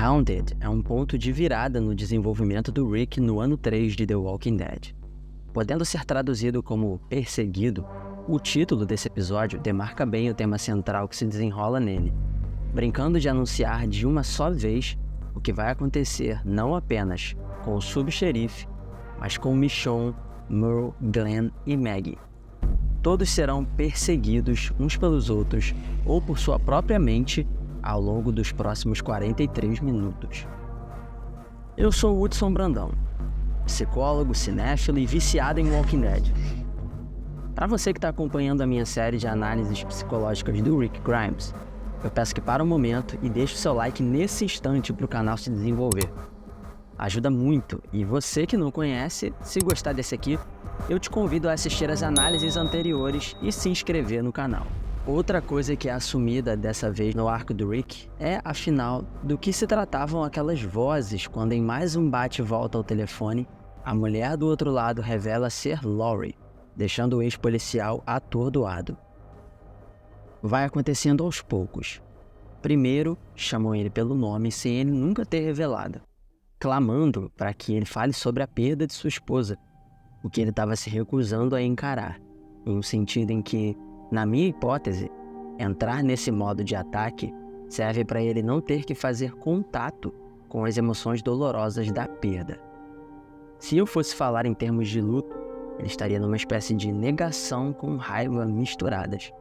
Hounded é um ponto de virada no desenvolvimento do Rick no ano 3 de The Walking Dead. Podendo ser traduzido como Perseguido, o título desse episódio demarca bem o tema central que se desenrola nele, brincando de anunciar de uma só vez o que vai acontecer não apenas com o subxerife, mas com Michonne, Merle, Glenn e Maggie. Todos serão perseguidos uns pelos outros ou por sua própria mente ao longo dos próximos 43 minutos. Eu sou o Hudson Brandão, psicólogo, cinéfilo e viciado em Walking Dead. Para você que está acompanhando a minha série de análises psicológicas do Rick Grimes, eu peço que para um momento e deixe o seu like nesse instante para o canal se desenvolver. Ajuda muito, e você que não conhece, se gostar desse aqui, eu te convido a assistir as análises anteriores e se inscrever no canal. Outra coisa que é assumida dessa vez no arco do Rick é, afinal, do que se tratavam aquelas vozes quando em mais um bate-volta ao telefone, a mulher do outro lado revela ser Lori, deixando o ex-policial atordoado. Vai acontecendo aos poucos. Primeiro, chamam ele pelo nome sem ele nunca ter revelado, clamando para que ele fale sobre a perda de sua esposa, o que ele estava se recusando a encarar, em um sentido em que, na minha hipótese, entrar nesse modo de ataque serve para ele não ter que fazer contato com as emoções dolorosas da perda. Se eu fosse falar em termos de luto, ele estaria numa espécie de negação com raiva misturadas.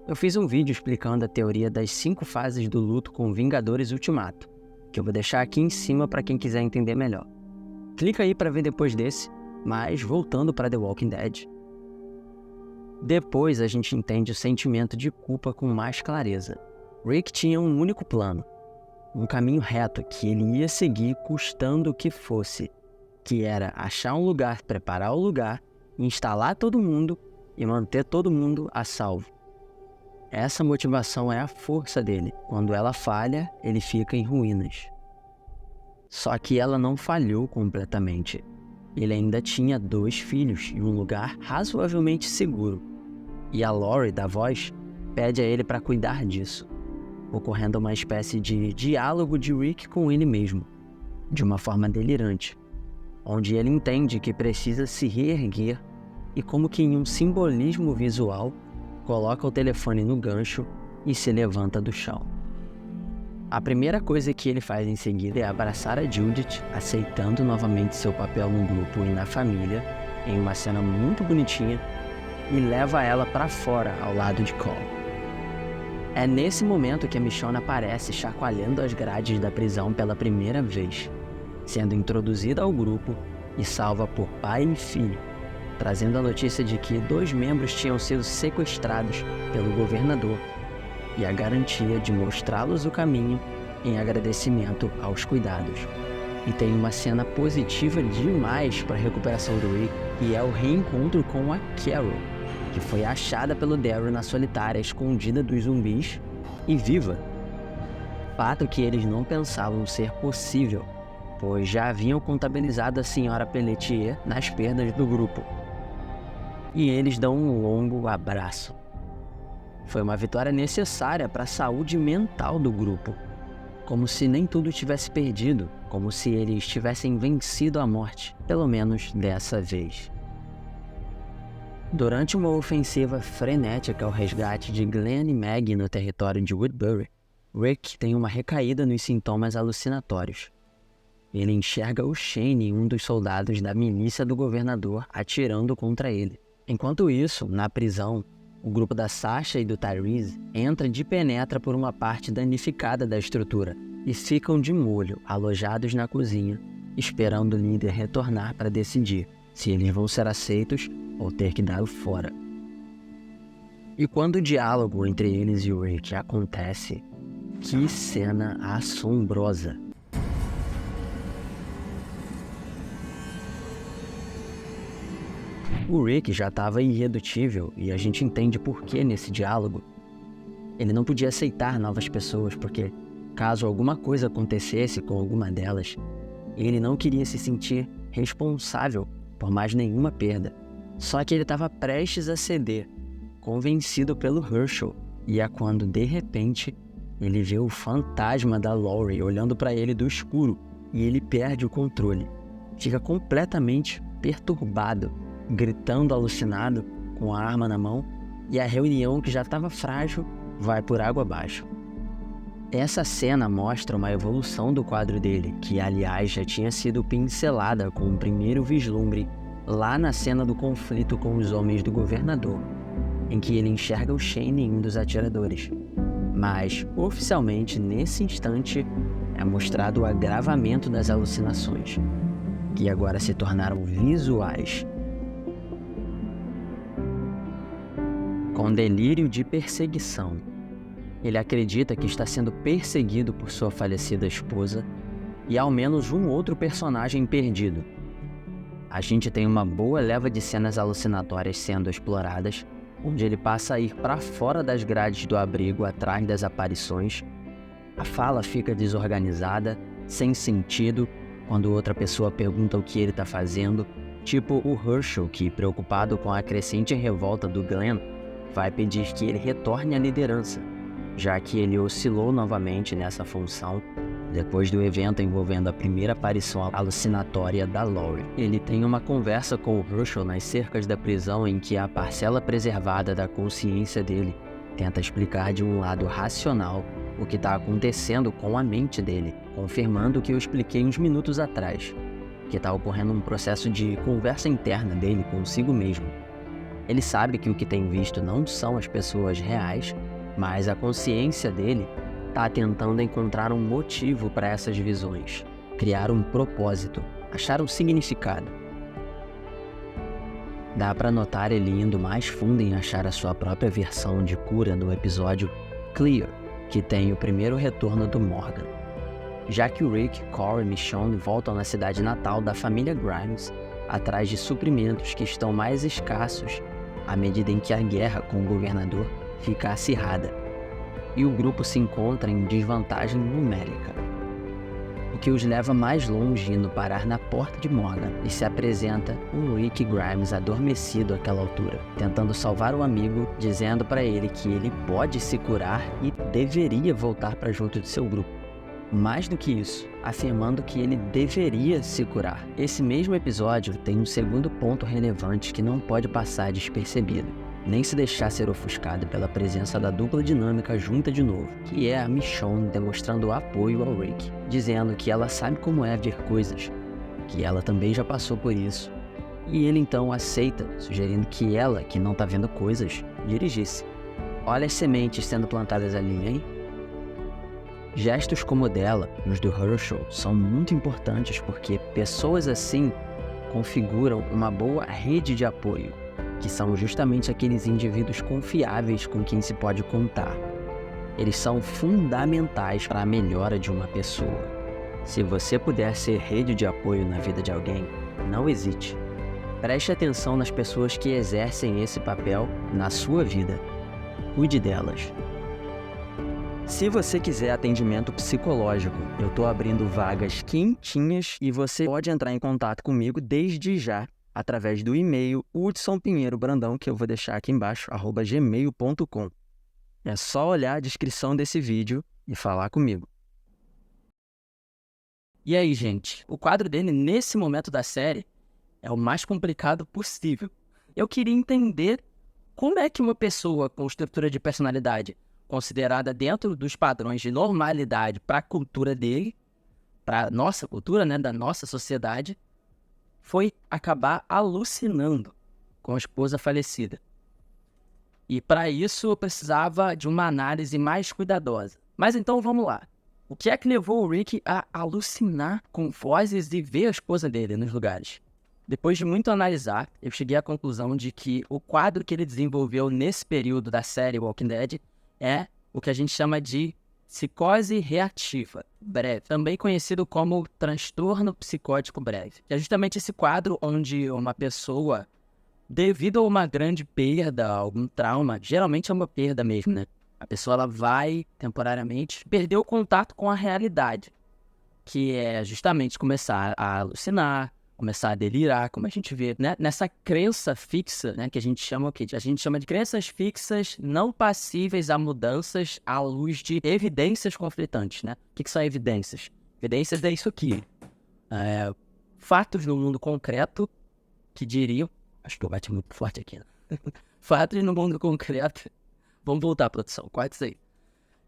Eu fiz um vídeo explicando a teoria das 5 fases do luto com Vingadores Ultimato, que eu vou deixar aqui em cima para quem quiser entender melhor. Clica aí para ver depois desse, mas voltando para The Walking Dead. Depois a gente entende o sentimento de culpa com mais clareza. Rick tinha um único plano, um caminho reto que ele ia seguir custando o que fosse, que era achar um lugar, preparar o lugar, instalar todo mundo e manter todo mundo a salvo. Essa motivação é a força dele. Quando ela falha, ele fica em ruínas. Só que ela não falhou completamente. Ele ainda tinha 2 filhos e um lugar razoavelmente seguro. E a Lori, da voz, pede a ele para cuidar disso, ocorrendo uma espécie de diálogo de Rick com ele mesmo, de uma forma delirante, onde ele entende que precisa se reerguer e, como que em um simbolismo visual, coloca o telefone no gancho e se levanta do chão. A primeira coisa que ele faz em seguida é abraçar a Judith, aceitando novamente seu papel no grupo e na família, em uma cena muito bonitinha, e leva ela para fora ao lado de Cole. É nesse momento que a Michonne aparece chacoalhando as grades da prisão pela primeira vez, sendo introduzida ao grupo e salva por pai e filho, trazendo a notícia de que 2 membros tinham sido sequestrados pelo governador e a garantia de mostrá-los o caminho em agradecimento aos cuidados. E tem uma cena positiva demais para a recuperação do Rick, e é o reencontro com a Carol, que foi achada pelo Daryl na solitária, escondida dos zumbis e viva. Fato que eles não pensavam ser possível, pois já haviam contabilizado a Sra. Pelletier nas perdas do grupo. E eles dão um longo abraço. Foi uma vitória necessária para a saúde mental do grupo, como se nem tudo tivesse perdido, como se eles tivessem vencido a morte, pelo menos dessa vez. Durante uma ofensiva frenética ao resgate de Glenn e Maggie no território de Woodbury, Rick tem uma recaída nos sintomas alucinatórios. Ele enxerga o Shane, um dos soldados da milícia do governador, atirando contra ele. Enquanto isso, na prisão, o grupo da Sasha e do Tyrese entra de penetra por uma parte danificada da estrutura e ficam de molho, alojados na cozinha, esperando o líder retornar para decidir se eles vão ser aceitos ou ter que dar o fora. E quando o diálogo entre eles e o Rick acontece, que cena assombrosa! O Rick já estava irredutível e a gente entende por que nesse diálogo. Ele não podia aceitar novas pessoas porque, caso alguma coisa acontecesse com alguma delas, ele não queria se sentir responsável por mais nenhuma perda. Só que ele estava prestes a ceder, convencido pelo Herschel, e é quando, de repente, ele vê o fantasma da Laurie olhando para ele do escuro e ele perde o controle. Fica completamente perturbado, gritando alucinado com a arma na mão, e a reunião, que já estava frágil, vai por água abaixo. Essa cena mostra uma evolução do quadro dele, que aliás já tinha sido pincelada com o primeiro vislumbre lá na cena do conflito com os homens do governador, em que ele enxerga o Shane em um dos atiradores. Mas, oficialmente, nesse instante, é mostrado o agravamento das alucinações, que agora se tornaram visuais. Com delírio de perseguição, ele acredita que está sendo perseguido por sua falecida esposa e ao menos um outro personagem perdido. A gente tem uma boa leva de cenas alucinatórias sendo exploradas, onde ele passa a ir para fora das grades do abrigo atrás das aparições. A fala fica desorganizada, sem sentido, quando outra pessoa pergunta o que ele está fazendo, tipo o Herschel, que, preocupado com a crescente revolta do Glenn, vai pedir que ele retorne à liderança, já que ele oscilou novamente nessa função depois do evento envolvendo a primeira aparição alucinatória da Laurie. Ele tem uma conversa com o Herschel nas cercas da prisão em que a parcela preservada da consciência dele tenta explicar de um lado racional o que está acontecendo com a mente dele, confirmando o que eu expliquei uns minutos atrás, que está ocorrendo um processo de conversa interna dele consigo mesmo. Ele sabe que o que tem visto não são as pessoas reais, mas a consciência dele está tentando encontrar um motivo para essas visões, criar um propósito, achar um significado. Dá para notar ele indo mais fundo em achar a sua própria versão de cura no episódio Clear, que tem o primeiro retorno do Morgan. Já que o Rick, Corey e Michonne voltam na cidade natal da família Grimes, atrás de suprimentos que estão mais escassos à medida em que a guerra com o governador fica acirrada, e o grupo se encontra em desvantagem numérica, o que os leva mais longe, indo parar na porta de Morgan, e se apresenta um Rick Grimes adormecido àquela altura, tentando salvar o amigo, dizendo para ele que ele pode se curar e deveria voltar para junto de seu grupo. Mais do que isso, afirmando que ele deveria se curar. Esse mesmo episódio tem um segundo ponto relevante que não pode passar despercebido, nem se deixar ser ofuscado pela presença da dupla dinâmica junta de novo, que é a Michonne demonstrando apoio ao Rick, dizendo que ela sabe como é ver coisas, que ela também já passou por isso, e ele então aceita, sugerindo que ela, que não tá vendo coisas, dirigisse. Olha as sementes sendo plantadas ali, hein? Gestos como o dela, nos do Herschel, são muito importantes porque pessoas assim configuram uma boa rede de apoio, que são justamente aqueles indivíduos confiáveis com quem se pode contar. Eles são fundamentais para a melhora de uma pessoa. Se você puder ser rede de apoio na vida de alguém, não hesite. Preste atenção nas pessoas que exercem esse papel na sua vida. Cuide delas. Se você quiser atendimento psicológico, eu estou abrindo vagas quentinhas e você pode entrar em contato comigo desde já, através do e-mail hudsonpinheirobrandão, que eu vou deixar aqui embaixo, @gmail.com. É só olhar a descrição desse vídeo e falar comigo. E aí, gente, o quadro dele nesse momento da série é o mais complicado possível. Eu queria entender como é que uma pessoa com estrutura de personalidade considerada dentro dos padrões de normalidade para a cultura dele, para a nossa cultura, né, da nossa sociedade, foi acabar alucinando com a esposa falecida. E para isso eu precisava de uma análise mais cuidadosa. Mas então vamos lá. O que é que levou o Rick a alucinar com vozes e ver a esposa dele nos lugares? Depois de muito analisar, eu cheguei à conclusão de que o quadro que ele desenvolveu nesse período da série Walking Dead é o que a gente chama de psicose reativa breve, também conhecido como transtorno psicótico breve. É justamente esse quadro onde uma pessoa, devido a uma grande perda, algum trauma, geralmente é uma perda mesmo, né? A pessoa ela vai temporariamente perder o contato com a realidade, que é justamente começar a alucinar, começar a delirar, como a gente vê, né? Nessa crença fixa, né? Que a gente chama o quê? A gente chama de crenças fixas não passíveis a mudanças à luz de evidências conflitantes, né? O que são evidências? Evidências é isso aqui. Fatos no mundo concreto que diriam... Acho que eu bati muito forte aqui, né? Fatos no mundo concreto... Vamos voltar, produção. Corta isso aí.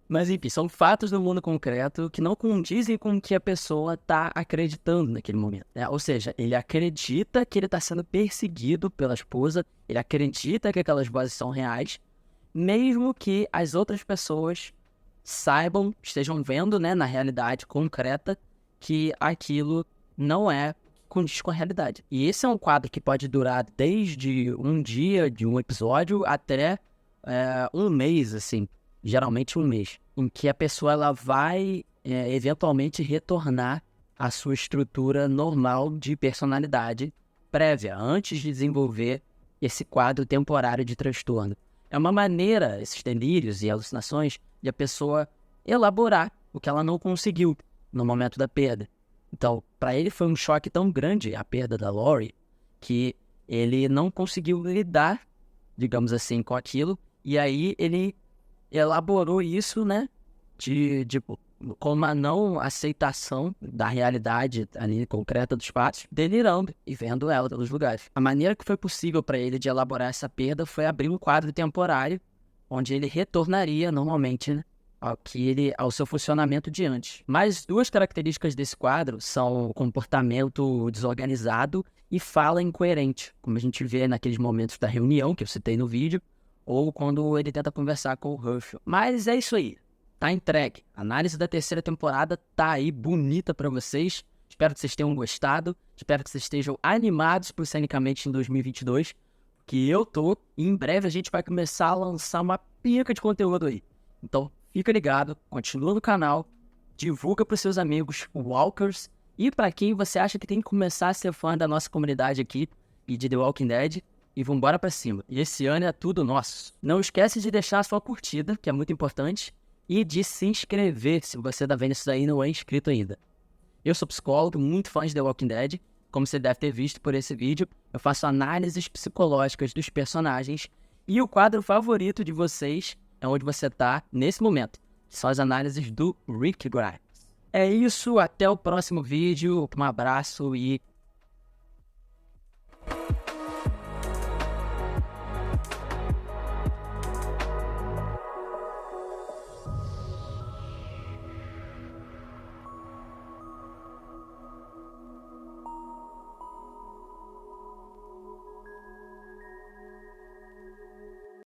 Mas, enfim, são fatos do mundo concreto que não condizem com o que a pessoa está acreditando naquele momento, né? Ou seja, ele acredita que ele está sendo perseguido pela esposa, ele acredita que aquelas vozes são reais, mesmo que as outras pessoas saibam, estejam vendo, né, na realidade concreta, que aquilo não condiz com a realidade. E esse é um quadro que pode durar desde um dia, de um episódio, até um mês, assim. Geralmente um mês, em que a pessoa ela vai eventualmente retornar à sua estrutura normal de personalidade prévia, antes de desenvolver esse quadro temporário de transtorno. É uma maneira, esses delírios e alucinações, de a pessoa elaborar o que ela não conseguiu no momento da perda. Então, para ele foi um choque tão grande a perda da Lori, que ele não conseguiu lidar, digamos assim, com aquilo, e aí ele elaborou isso, né, com uma não aceitação da realidade ali concreta dos fatos, delirando e vendo ela pelos lugares. A maneira que foi possível para ele de elaborar essa perda foi abrir um quadro temporário, onde ele retornaria normalmente, né, ao seu funcionamento de antes. Mas duas características desse quadro são o comportamento desorganizado e fala incoerente, como a gente vê naqueles momentos da reunião que eu citei no vídeo, ou quando ele tenta conversar com o Herschel. Mas é isso aí, tá entregue. A análise da terceira temporada tá aí, bonita pra vocês. Espero que vocês tenham gostado, espero que vocês estejam animados pro Cenicamente em 2022, que eu tô, e em breve a gente vai começar a lançar uma pica de conteúdo aí. Então, fica ligado, continua no canal, divulga pros seus amigos Walkers, e pra quem você acha que tem que começar a ser fã da nossa comunidade aqui, e de The Walking Dead, e vambora pra cima. E esse ano é tudo nosso. Não esquece de deixar a sua curtida, que é muito importante, e de se inscrever se você tá vendo isso daí e não é inscrito ainda. Eu sou psicólogo, muito fã de The Walking Dead. Como você deve ter visto por esse vídeo, eu faço análises psicológicas dos personagens, e o quadro favorito de vocês é onde você tá nesse momento. São as análises do Rick Grimes. É isso, até o próximo vídeo. Um abraço e